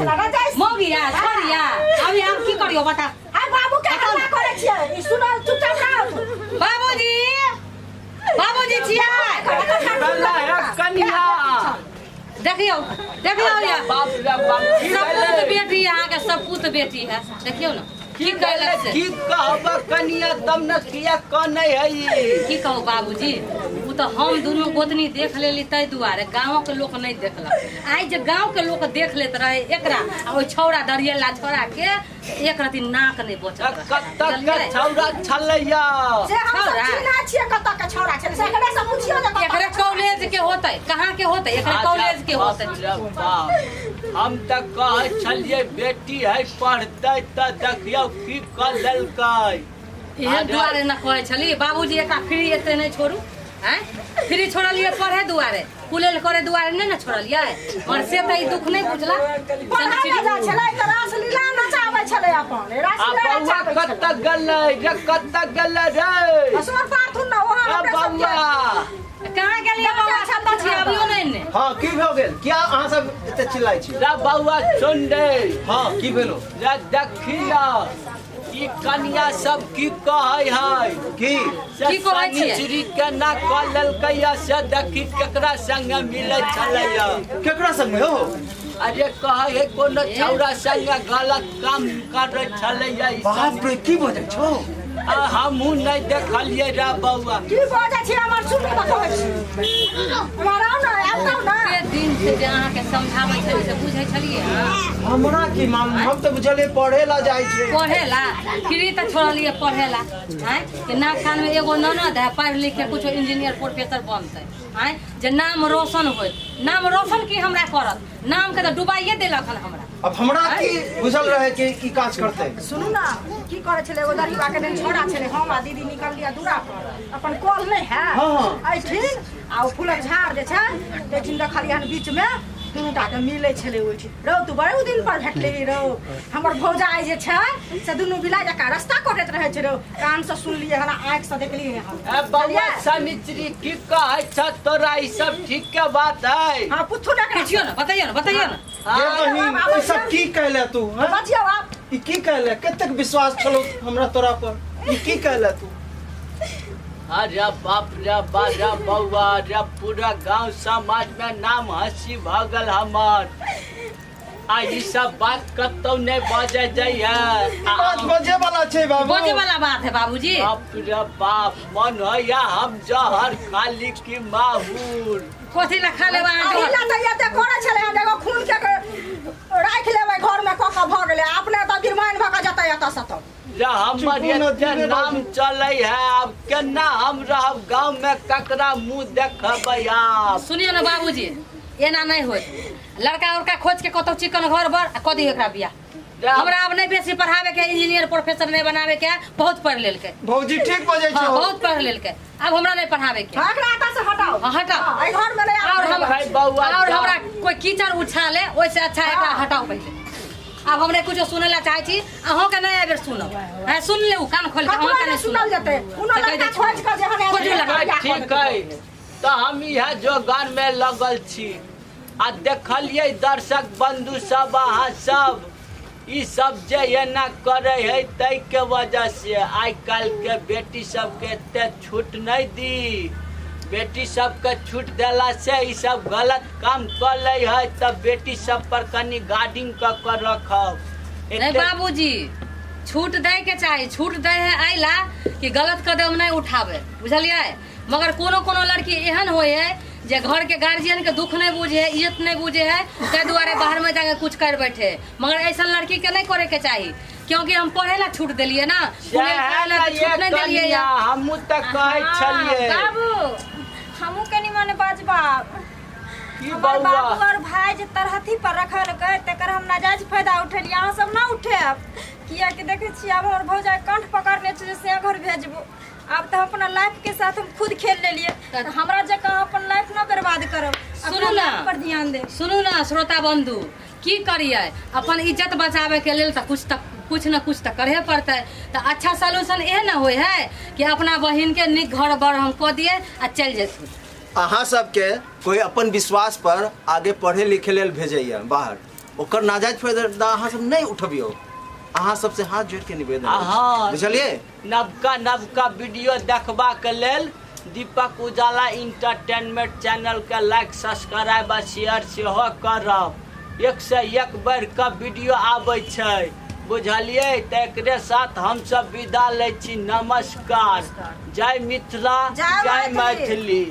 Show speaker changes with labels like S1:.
S1: मोगिया छोड़िया अभी हम की करियो बता
S2: बाबू के हल्ला करे छियै ई सुनो चुपचाप रहो
S1: बाबूजी बाबूजी छियै
S3: कन्या
S1: देखियो देखियो ये
S3: बाप रे बाप
S1: सपूत बेटी यहाँ के सपूत बेटी है देखियो ना की कहलक से
S3: की कहब कन्या तब न किया कनै है
S1: की कहू बाबूजी उ तो हम दोनों गोतनी देख लेली तै दुआरे गांव के लोग नहीं देखलक आई जे गांव के लोग देख लेत रहे एकरा आ ओइ छौड़ा डरियला छोड़ा के एक रति नाक नहीं बचत
S3: कत्ता के छौड़ा छलैया
S2: जे हम सब चिन्हा छियै कत्ता के छौड़ा छै से एकरा से पूछियो जे
S1: एकरे कॉलेज के होतै कहां के होतै एकरे कॉलेज के होतै
S3: हम तक कहै छलिए बेटी है पढ़तै त देखियो की कर लेलकै
S1: एहे दुआरे न कहै छली बाबूजी एकरा फ्री एते नहीं छोड़ू हैं फ्री छोड़लिए पढ़े दुआरे कुलेल करे दुआरे नहीं न छोड़लिए और से त ई दुख नहीं बुझला
S2: पढ़ाई जा छलै त रासलीला नचाबै छलै अपन रासलीला
S3: बउआ कत्ता गेलै रे कत्ता गेलै रे
S2: असर पाथुन न ओहा
S3: बउआ
S1: कहां गेलिए बाबा छत्ता छी अभियो नहीं ने
S4: हां की भ गेल क्या अहाँ सब एते चिल्लाइ छी
S3: रे बउआ सुन दे
S4: हां की भेलो
S3: रे देखिया ई कन्या सब की कहै है
S4: की
S1: कहै छियै
S3: श्री के ना कह लेलकै से देखी केकरा संग मिलै छलैया
S4: केकरा संग हो
S3: अरे कहै है कोनो छौड़ा संग गलत काम करै छलैया
S4: बाप रे की बजै छौ
S3: हमहू नहीं देखलिए रे बउआ
S2: की बजै छी हमर सुन के कहै छी मराउ न आउ न
S1: के दिन से जे अहाँ के समझाबै छली से बुझै छलिए
S4: हमरा की माम हम त बुझले पढ़े ला जाय छै
S1: पढ़ेला फ्री त छोड़लिए पढ़ेला हैं कि ना खान में एगो ननद है पढ़ लिख के कुछ इंजीनियर प्रोफेसर बनतै हैं जे नाम रोशन होय नाम रोशन की हमरा करत नाम के त डुबाइए देलक हन हमरा
S4: अब हमरा की बुझल रहे कि की काज करते
S2: सुनू ना की करे छले एगो दरिवा के दिन छोड़ा छले हम आ दीदी निकल लिया दूरा पर अपन कॉल नहीं है
S4: हां
S2: आई ठीक आ फूलक झाड़ जे छै देखिन देखलिए हन बीच में दुटा के मिलै छले ओठी रौ तू बड़े दिन पर भेटले रौ हमर भौजाई जे छै से दुनु बिला जका रास्ता कटैत रहे छै रौ कान से सुनलिए हन आंख से देखलिए हम
S3: ए बउआ सनिचरी की कहै छ तोरा ई सब ठीक के बात है
S2: हां पुथु डकरा
S1: पूछियो ना बताइयो ना
S4: ये बहिन ई सब की कहले तू हैं
S2: बचियो आप
S4: ई की कहले कतेक विश्वास छलो हमरा तोरा पर ई की कहले तू
S3: अरे बाप रे बाजा बउआ रे पूरा गांव समाज में नाम हंसी भगल हमर आ ई सब बात कतौ नहीं बजे जाइए
S4: 5 बजे वाला छै बाबू
S1: बजे वाला बात है बाबूजी
S3: बाप रे बाप मन होया हम जहर खाली की माहूर
S1: कोथी ला खा लेबा
S2: अहिला त एते करे छले देखो खून के राख लेबै घर में क भ गेले अपने त गिरमान भ क जतै एत सत
S3: हमर एते नाम चलै है अब केना हम रहब गांव में ककरा मुंह देखबै आप
S1: सुनियो ना बाबूजी एना नहीं होय लड़का उड़का खोज के कतौ चिकन घर बर आ कदी एकरा बियाह हमरा अब नहीं बेसी पढ़ावे के इंजीनियर प्रोफेसर नहीं बनावे के बहुत पढ़ लेल के
S4: भौजी ठीक बजै छौ
S1: बहुत पढ़ लेल के अब हमरा नहीं पढ़ावे के
S2: एकरा एत से हटाओ
S1: हटाओ
S2: एहि घर में नहीं
S1: और हम
S3: भाई बउआ
S1: और हमरा कोई कीचड़ उछाले ओइसे अच्छा एकरा हटाओ पहले अब हमरे कुछ सुने ला चाहे छी अहों के नहीं आबे सुनो है सुन ले कान खोल के अहों के नहीं
S2: सुनल जते कोनो लड़का खोज के जहन
S3: ठीक है तो हम यह जोगान में लगल छी आ देखलिए दर्शक बंधु सब अहाँ सब ई सब जे एना करे है तै के वजह से आई काल के बेटी सब के एते छूट नहीं दी बेटी सब के छूट देला से ई सब गलत काम कर ले है तब बेटी सब पर कनी गार्डिंग कर रखब
S1: नहीं बाबूजी छूट दे के चाहिए छूट दे है आइला कि गलत कदम नहीं उठावे बुझलिए मगर कोनो कोनो लड़की एहन होय है जे घर के गार्जियन के दुख नहीं बुझे है इज्जत नहीं बुझे है तै दुआरे बाहर में जाके कुछ कर बैठे मगर ऐसा लड़की के नहीं करे के चाहिए क्योंकि हम पढ़े ला छूट दिलिए ना छूट नहीं दिलिए
S3: हम तक कहे छलिए
S5: बाबू हमू कनी माने बाजबा
S3: की
S5: हमार
S3: बउआ
S5: बाबू और भाई जे तरहथी पर रखल गए तेकर हम नाजायज फायदा उठेलिए अहाँ सब ना उठे किया कि देखे छी अब हमर भौजाई कंठ पकड़ने छै से घर भेजबो अब तो अपना लाइफ के साथ हम खुद खेल ले लिए हमरा जगह अपन लाइफ ना बर्बाद करब
S1: सुनू ना
S5: पर ध्यान दे
S1: सुनू ना श्रोता बंधु की करिए अपन इज्जत बचावे के लेल कुछ न कुछ तो करे पड़ते तो अच्छा सॉल्यूशन ये ना होय है कि अपना बहन के निक घर बर हम कह दिए आ चल जेतु
S4: अहाँ सबके कोई अपन विश्वास पर आगे पढ़े लिखे लेल भेजैया बाहर ओकर नाजायज फायदा अहाँ सब नहीं उठबियो। अहाँ सबसे हाथ जोड़ के निवेदन
S3: हाँ।
S4: बुझलिए।
S3: नवका वीडियो देखबा के लेल दीपक उजाला इंटरटेनमेंट चैनल के लाइक सब्सक्राइब आ शेयर सेहो करब। 101 बढ़ के वीडियो आबै छै बुझलिए। त एकरे साथ हम सब विदा लै छी। नमस्कार। जय मिथिला, जय मैथिली।